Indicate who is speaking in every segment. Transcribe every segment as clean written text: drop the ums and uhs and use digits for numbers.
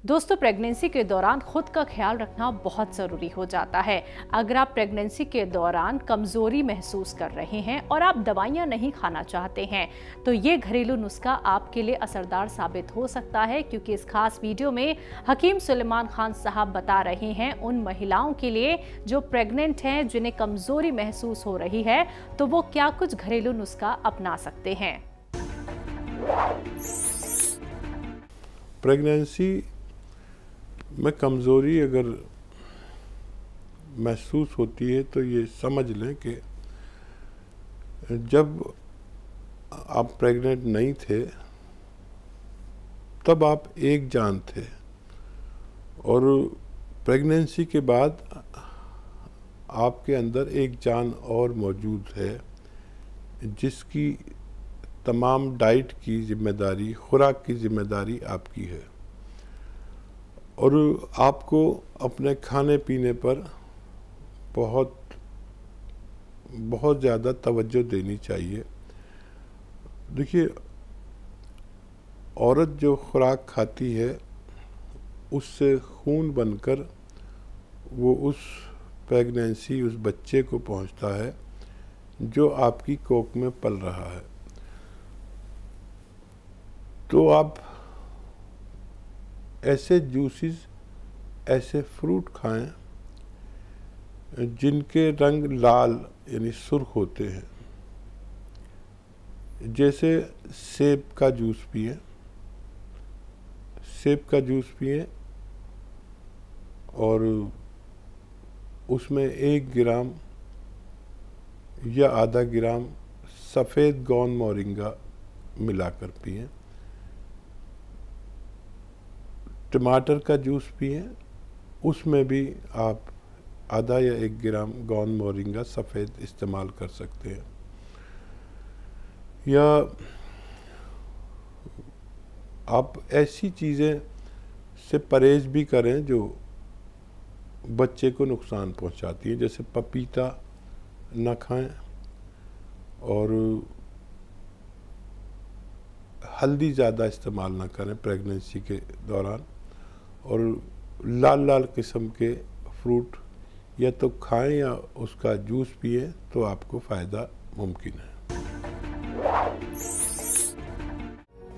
Speaker 1: दोस्तों, प्रेगनेंसी के दौरान खुद का ख्याल रखना बहुत ज़रूरी हो जाता है। अगर आप प्रेगनेंसी के दौरान कमज़ोरी महसूस कर रहे हैं और आप दवाइयाँ नहीं खाना चाहते हैं, तो ये घरेलू नुस्खा आपके लिए असरदार साबित हो सकता है, क्योंकि इस खास वीडियो में हकीम सुलेमान खान साहब बता रहे हैं उन महिलाओं के लिए जो प्रेग्नेंट हैं, जिन्हें कमज़ोरी महसूस हो रही है, तो वो क्या कुछ घरेलू नुस्खा अपना सकते हैं।
Speaker 2: प्रेगनेंसी में कमज़ोरी अगर महसूस होती है तो ये समझ लें कि जब आप प्रेग्नेंट नहीं थे तब आप एक जान थे, और प्रेगनेंसी के बाद आपके अंदर एक जान और मौजूद है जिसकी तमाम डाइट की जिम्मेदारी, खुराक की जिम्मेदारी आपकी है। और आपको अपने खाने पीने पर बहुत ज़्यादा तवज्जो देनी चाहिए। देखिए, औरत जो खुराक खाती है उससे खून बनकर वो उस प्रेगनेंसी, उस बच्चे को पहुंचता है जो आपकी कोख में पल रहा है। तो आप ऐसे जूसेस, ऐसे फ्रूट खाएं जिनके रंग लाल यानी सुर्ख होते हैं। जैसे सेब का जूस पिएं, सेब का जूस पिएं और उसमें 1 ग्राम या आधा ग्राम सफ़ेद गोंद मोरिंगा मिलाकर पिएं। टमाटर का जूस पिएं, उसमें भी आप आधा या 1 ग्राम गोंद मोरिंगा सफ़ेद इस्तेमाल कर सकते हैं। या आप ऐसी चीज़ें से परहेज भी करें जो बच्चे को नुकसान पहुंचाती हैं, जैसे पपीता न खाएं और हल्दी ज़्यादा इस्तेमाल ना करें प्रेगनेंसी के दौरान, और लाल लाल किस्म के फ्रूट या तो खाएं या उसका जूस पिए तो आपको फ़ायदा मुमकिन है।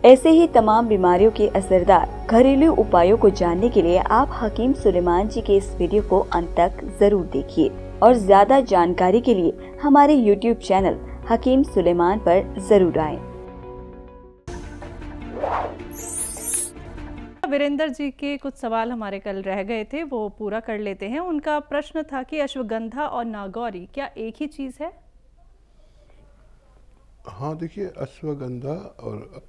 Speaker 3: ऐसे ही तमाम बीमारियों के असरदार घरेलू उपायों को जानने के लिए आप हकीम सुलेमान जी के इस वीडियो को अंत तक जरूर देखिए, और ज्यादा जानकारी के लिए हमारे YouTube चैनल हकीम सुलेमान पर जरूर आएं।
Speaker 1: वीरेंद्र जी के कुछ सवाल हमारे कल रह गए थे, वो पूरा कर लेते हैं। उनका प्रश्न था कि अश्वगंधा और नागौरी क्या एक ही चीज़ है?
Speaker 2: हाँ, देखिए, अश्वगंधा और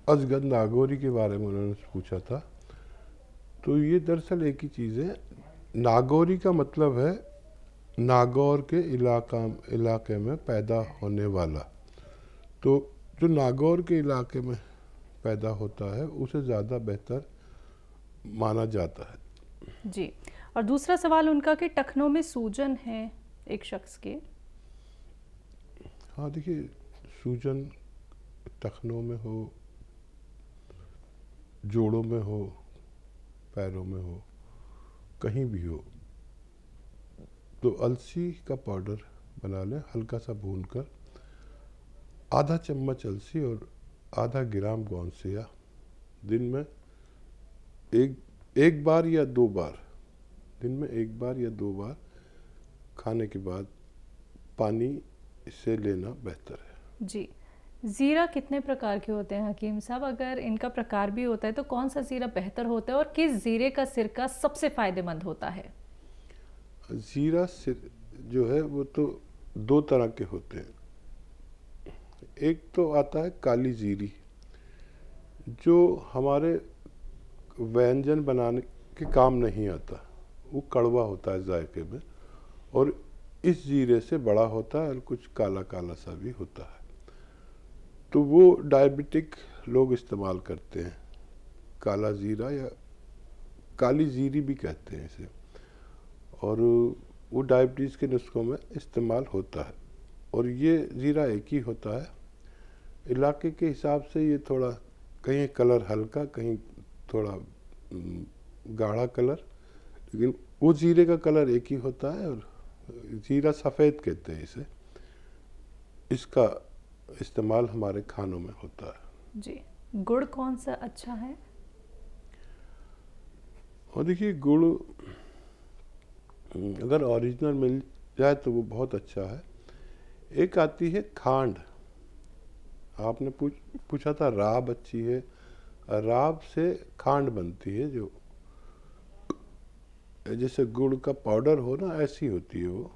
Speaker 2: अजगंधा नागौरी के बारे में उन्होंने पूछा था, तो ये दरअसल एक ही चीज़ है। नागौरी का मतलब है नागौर के इलाके में पैदा होने वाला। तो जो नागौर के इलाके में पैदा होता है उसे ज़्यादा बेहतर माना जाता है।
Speaker 1: जी। और दूसरा सवाल उनका कि टखनों में सूजन है एक शख्स के।
Speaker 2: हाँ, देखिए, सूजन टखनों में हो, जोड़ों में हो, पैरों में हो, कहीं भी हो, तो अलसी का पाउडर बना लें, हल्का सा भूनकर। आधा चम्मच अलसी और आधा ग्राम गोंदसिया दिन में एक बार या 2 बार, दिन में 1 बार या 2 बार खाने के बाद पानी से लेना बेहतर है।
Speaker 1: जी। ज़ीरा कितने प्रकार के होते हैं हकीम साहब? अगर इनका प्रकार भी होता है तो कौन सा ज़ीरा बेहतर होता है और किस ज़ीरे का सिरका सबसे फ़ायदेमंद होता है?
Speaker 2: ज़ीरा जो है वो तो 2 तरह के होते हैं। एक तो आता है काली ज़ीरी, जो हमारे व्यंजन बनाने के काम नहीं आता, वो कड़वा होता है जायके में, और इस ज़ीरे से बड़ा होता है और कुछ काला काला सा भी होता है। तो वो डायबिटिक लोग इस्तेमाल करते हैं, काला ज़ीरा या काली ज़ीरी भी कहते हैं इसे, और वो डायबिटीज़ के नुस्खों में इस्तेमाल होता है। और ये ज़ीरा एक ही होता है। इलाके के हिसाब से ये थोड़ा, कहीं कलर हल्का, कहीं थोड़ा गाढ़ा कलर, लेकिन वो जीरे का कलर एक ही होता है और जीरा सफ़ेद कहते हैं इसे। इसका इस्तेमाल हमारे खानों में होता है।
Speaker 1: जी, गुड़ कौन सा अच्छा है?
Speaker 2: और देखिए, गुड़ अगर ओरिजिनल मिल जाए तो वो बहुत अच्छा है। एक आती है खांड, आपने पूछा था राब अच्छी है, राब से खांड बनती है, जो जैसे गुड़ का पाउडर हो ना, ऐसी होती है वो।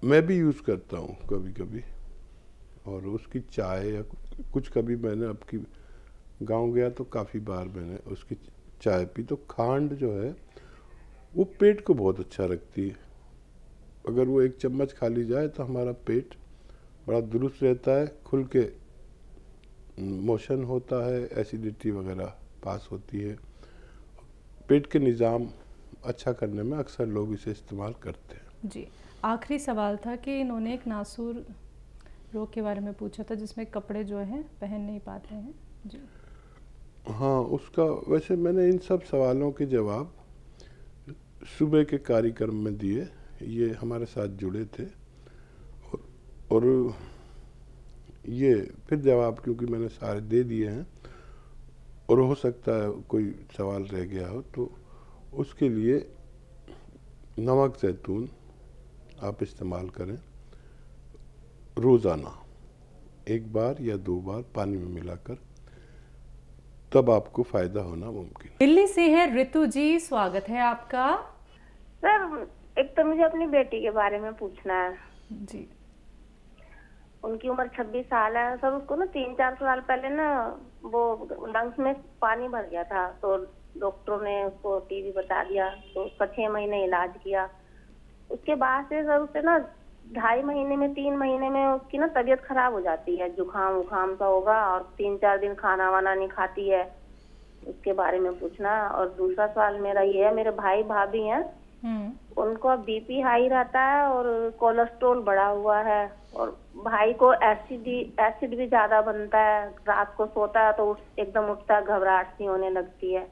Speaker 2: मैं भी यूज़ करता हूँ कभी कभी, और उसकी चाय या कुछ, कभी मैंने आपकी गांव गया तो काफ़ी बार मैंने उसकी चाय पी। तो खांड जो है वो पेट को बहुत अच्छा रखती है। अगर वो एक चम्मच खा ली जाए तो हमारा पेट बड़ा दुरुस्त रहता है, खुल के मोशन होता है, एसिडिटी वगैरह पास होती है। पेट के निज़ाम अच्छा करने में अक्सर लोग इसे इस्तेमाल करते हैं।
Speaker 1: जी, आखिरी सवाल था कि इन्होंने एक नासूर रोग के बारे में पूछा था जिसमें कपड़े जो हैं पहन नहीं पाते हैं। जी
Speaker 2: हाँ, उसका वैसे मैंने इन सब सवालों के जवाब सुबह के कार्यक्रम में दिए। ये हमारे साथ जुड़े थे और ये फिर जवाब, क्योंकि मैंने सारे दे दिए हैं और हो सकता है कोई सवाल रह गया हो, तो उसके लिए नमक जैतून आप इस्तेमाल करें रोज़ाना, एक बार या 2 बार पानी में मिलाकर, तब आपको फ़ायदा होना मुमकिन।
Speaker 1: दिल्ली से है ऋतु जी, स्वागत है आपका।
Speaker 4: सर, एक तो मुझे अपनी बेटी के बारे में पूछना है।
Speaker 1: जी,
Speaker 4: उनकी उम्र 26 साल है सर। उसको ना 3-4 साल पहले ना वो लंग्स में पानी भर गया था, तो डॉक्टरों ने उसको टीबी बता दिया। तो उसका 6 महीने इलाज किया। उसके बाद से सर उसे ना 2.5 महीने में 3 महीने में उसकी ना तबीयत खराब हो जाती है, जुकाम उखाम सा होगा और 3-4 दिन खाना वाना नहीं खाती है। उसके बारे में पूछना। और दूसरा सवाल मेरा ये है, मेरे भाई भाभी हैं, उनको बीपी हाई रहता है और कोलेस्ट्रॉल बढ़ा हुआ है, और भाई को एसिड भी ज्यादा बनता है। रात को सोता है तो एकदम उठता है, घबराहट सी होने लगती है।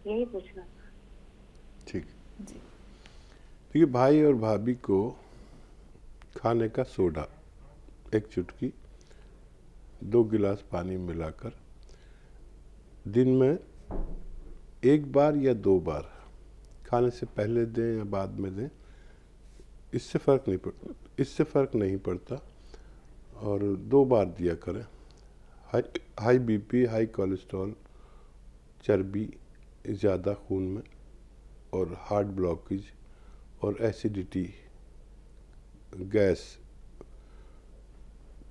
Speaker 4: यही पूछना।
Speaker 2: ठीक, देखिए, भाई और भाभी को खाने का सोडा 1 चुटकी 2 गिलास पानी में मिलाकर दिन में 1 बार या 2 बार, खाने से पहले दें या बाद में दें, इससे फ़र्क नहीं पड़ता। और 2 बार दिया करें। हाई बीपी, हाई कोलेस्ट्रॉल, चर्बी ज़्यादा खून में, और हार्ट ब्लॉकेज और एसिडिटी, गैस,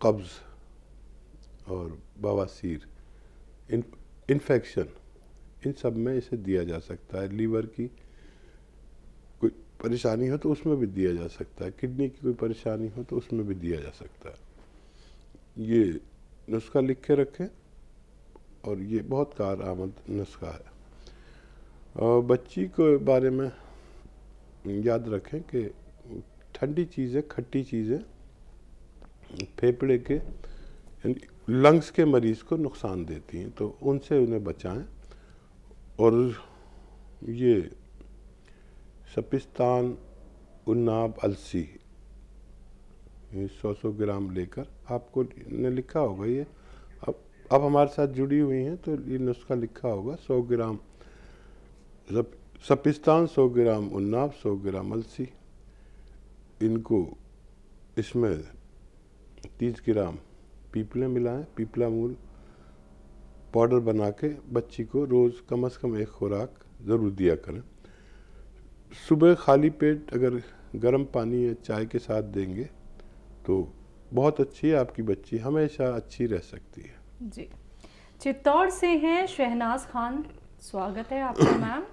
Speaker 2: कब्ज़ और बवासीर, इन्फेक्शन, इन सब में इसे दिया जा सकता है। लीवर की कोई परेशानी हो तो उसमें भी दिया जा सकता है, किडनी की कोई परेशानी हो तो उसमें भी दिया जा सकता है। ये नुस्खा लिख के रखें, और ये बहुत कारआमद नुस्खा है। और बच्ची के बारे में याद रखें कि ठंडी चीज़ें, खट्टी चीज़ें फेफड़े के, लंग्स के मरीज़ को नुकसान देती हैं, तो उनसे उन्हें बचाएं। और ये सपिस्तान, उन्नाब, अलसी 100 ग्राम लेकर, आपको ने लिखा होगा ये, अब हमारे साथ जुड़ी हुई हैं तो ये नुस्खा लिखा होगा। 100 ग्राम सपिस्तान, 100 ग्राम उन्नाब, 100 ग्राम अलसी, इनको इसमें 30 ग्राम पीपले मिलाएं, पीपला मूल पाउडर बना के बच्ची को रोज़ कम से कम 1 खुराक ज़रूर दिया करें। सुबह खाली पेट अगर गर्म पानी या चाय के साथ देंगे तो बहुत अच्छी है, आपकी बच्ची हमेशा अच्छी रह सकती है।
Speaker 1: जी, चित्तौड़ से हैं शहनाज खान, स्वागत है आपका मैम।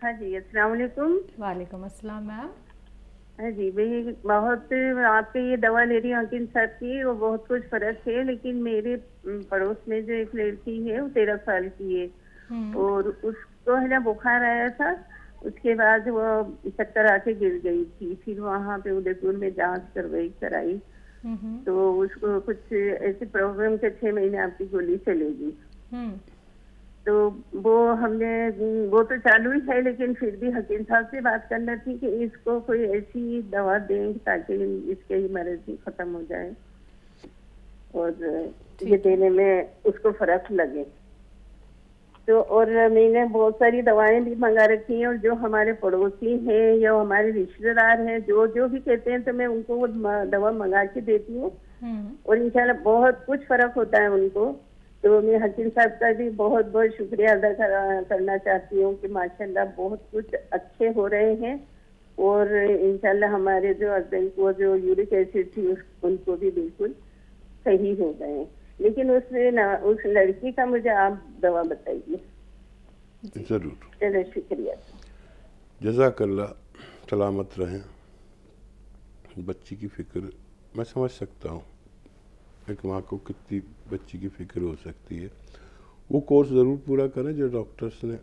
Speaker 4: हाँ जी, अस्सलाम वालेकुम।
Speaker 1: वालेकुम अस्सलाम मैम।
Speaker 4: हाँ जी, मैं बहुत आपकी ये दवा ले रही हूँ हकीम साहब की, वो बहुत कुछ फर्क है। लेकिन मेरे पड़ोस में जो एक लड़की है वो 13 साल की है, और उसको है ना बुखार आया था। उसके बाद वो चक्कर आके गिर गई थी। फिर वहाँ पे उदयपुर में जांच कराई तो उसको कुछ ऐसे प्रॉब्लम के 6 महीने आपकी गोली चलेगी।
Speaker 5: तो वो तो चालू ही है, लेकिन फिर भी हकीम साहब से बात करना थी कि इसको कोई ऐसी दवा दें ताकि इसके इमरजेंसी खत्म हो जाए और ये देने में उसको फर्क लगे। तो और मैंने बहुत सारी दवाएं भी मंगा रखी हैं, और जो हमारे पड़ोसी हैं या हमारे रिश्तेदार हैं जो जो भी कहते हैं तो मैं उनको वो दवा मंगा के देती हूँ, और इंशाल्लाह बहुत कुछ फर्क होता है उनको। तो मैं हकीम साहब का भी बहुत बहुत शुक्रिया अदा करना चाहती हूँ कि माशाल्लाह बहुत कुछ अच्छे हो रहे हैं, और इंशाल्लाह हमारे जो हस्बैंड को जो यूरिक एसिड थी उनको भी बिल्कुल सही हो गए। लेकिन उस लड़की का मुझे आप दवा बताइए।
Speaker 2: जरूर।
Speaker 5: चलो शुक्रिया।
Speaker 2: जज़ाकल्लाह। सलामत रहें। बच्ची की फिक्र मैं समझ सकता हूँ, एक माँ को कितनी बच्ची की फिक्र हो सकती है। वो कोर्स ज़रूर पूरा करें जो डॉक्टर्स ने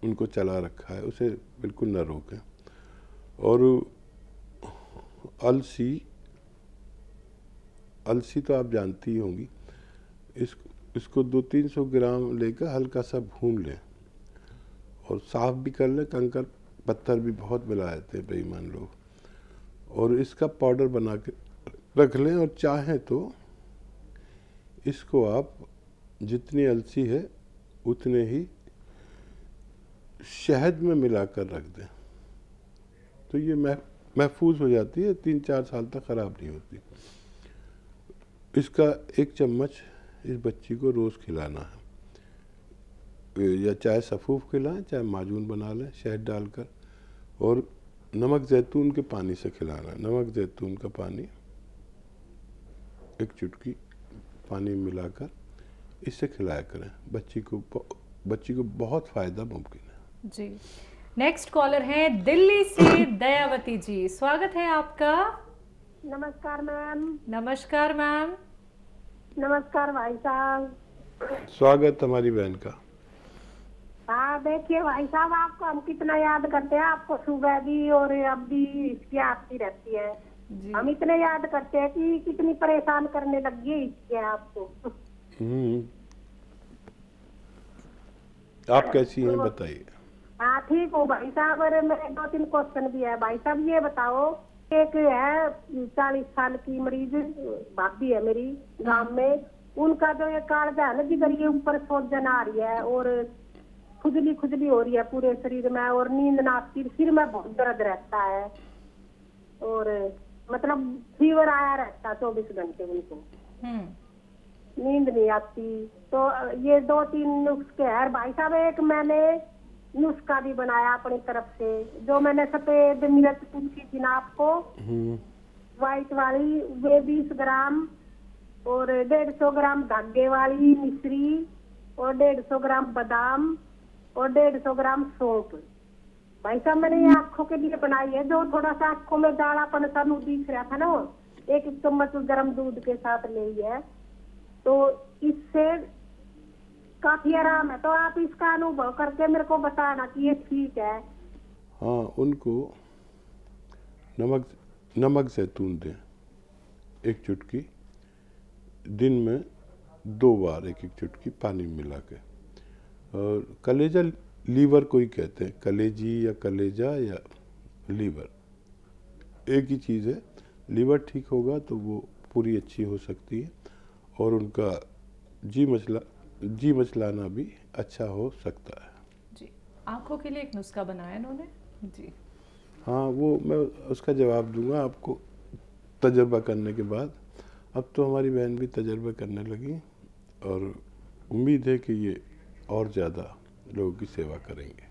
Speaker 2: उनको चला रखा है, उसे बिल्कुल न रोकें। और अलसी तो आप जानती ही होंगी, इसको 200-300 ग्राम लेकर हल्का सा भून लें और साफ भी कर लें। कंकर पत्थर भी बहुत मिलाए थे बेईमान लोग, और इसका पाउडर बना के रख लें। और चाहें तो इसको आप जितनी अलसी है उतने ही शहद में मिलाकर रख दें, तो ये महफूज हो जाती है, 3-4 साल तक ख़राब नहीं होती। इसका 1 चम्मच इस बच्ची को रोज़ खिलाना है, या चाहे सफ़ूफ खिलाएं चाहे माजून बना लें शहद डालकर, और नमक ज़ैतून के पानी से खिलाना है। नमक ज़ैतून का पानी 1 चुटकी पानी मिलाकर इससे खिलाया करें। बच्ची को बहुत फ़ायदा मुमकिन है।
Speaker 1: जी। नेक्स्ट कॉलर हैं दिल्ली से दयावती जी, स्वागत है आपका।
Speaker 4: नमस्कार मैम।
Speaker 1: नमस्कार मैम।
Speaker 4: नमस्कार भाई साहब।
Speaker 2: स्वागत हमारी बहन का।
Speaker 4: हाँ देखिए भाई साहब, आपको हम कितना याद करते हैं, आपको सुबह भी और अब भी इसकी आती रहती है जी। हम इतने याद करते हैं कि कितनी परेशान करने लगी है इसके आपको।
Speaker 2: आप कैसी हैं बताइए।
Speaker 4: हाँ ठीक हूँ भाई साहब। और मेरे 2-3 क्वेश्चन भी है भाई साहब। ये बताओ, एक है 40 साल की मरीज भाभी है मेरी गांव में, उनका जो ये कालजा है ना जिधर ये ऊपर सूजन आ रही है और खुजली हो रही है पूरे शरीर में, और नींद ना आती, सिर में बहुत दर्द रहता है, और मतलब फीवर आया रहता 24 घंटे उनको, नींद नहीं आती। तो ये 2-3 नुस्खे है भाई साहब। एक मैंने नुस्खा भी बनाया अपनी तरफ से, जो मैंने सफेद मिर्च पूछी थी ना आपको, व्हाइट वाली, वे 20 ग्राम, और 150 ग्राम धागे वाली मिश्री, और 150 ग्राम बादाम, और 150 ग्राम सौंफ। भाई साहब मैंने ये आँखों के लिए बनाई है, जो थोड़ा सा आँखों में जाड़ापन सा दिख रहा था ना, वो 1 चम्मच गर्म दूध के साथ ली है, तो इससे काफी आराम है। तो आप इसका अनुभव करके मेरे को बताना कि ये ठीक है।
Speaker 2: हाँ, उनको नमक ज़ैतून दें 1 चुटकी, दिन में 2 बार 1-1 चुटकी पानी मिला के। और कलेजा लीवर कोई कहते हैं, कलेजी या कलेजा या लीवर एक ही चीज़ है। लीवर ठीक होगा तो वो पूरी अच्छी हो सकती है, और उनका जी मचलाना भी अच्छा हो सकता है
Speaker 1: जी। आँखों के लिए एक नुस्खा बनाया इन्होंने जी।
Speaker 2: हाँ, वो मैं उसका जवाब दूंगा आपको तजर्बा करने के बाद। अब तो हमारी बहन भी तजर्बा करने लगी, और उम्मीद है कि ये और ज़्यादा लोगों की सेवा करेंगे।